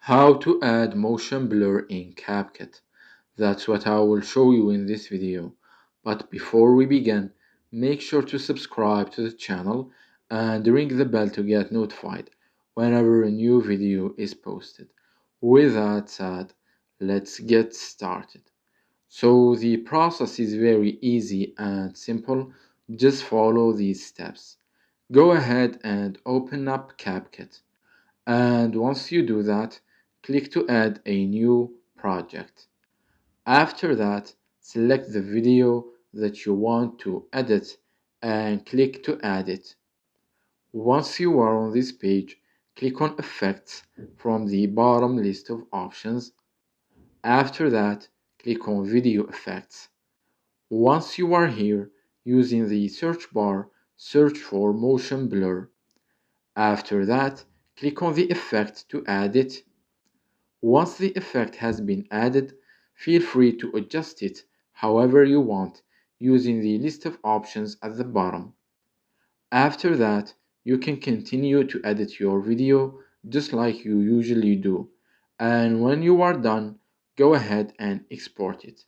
How to add motion blur in CapCut. That's what I will show you in this video. But before we begin, make sure to subscribe to the channel and ring the bell to get notified whenever a new video is posted. With that said, let's get started. So the process is very easy and simple. Just follow these steps. Go ahead and open up CapCut. And once you do that, click to add a new project. After that, select the video that you want to edit and click to add it. Once you are on this page, click on Effects from the bottom list of options. After that, click on Video Effects. Once you are here, using the search bar, search for Motion Blur. After that, click on the effect to add it. Once the effect has been added, feel free to adjust it however you want using the list of options at the bottom. After that, you can continue to edit your video just like you usually do. And when you are done, go ahead and export it.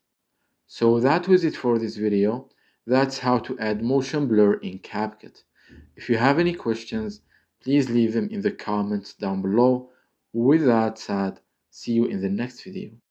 So that was it for this video. That's how to add motion blur in CapCut. If you have any questions, please leave them in the comments down below. With that said, see you in the next video.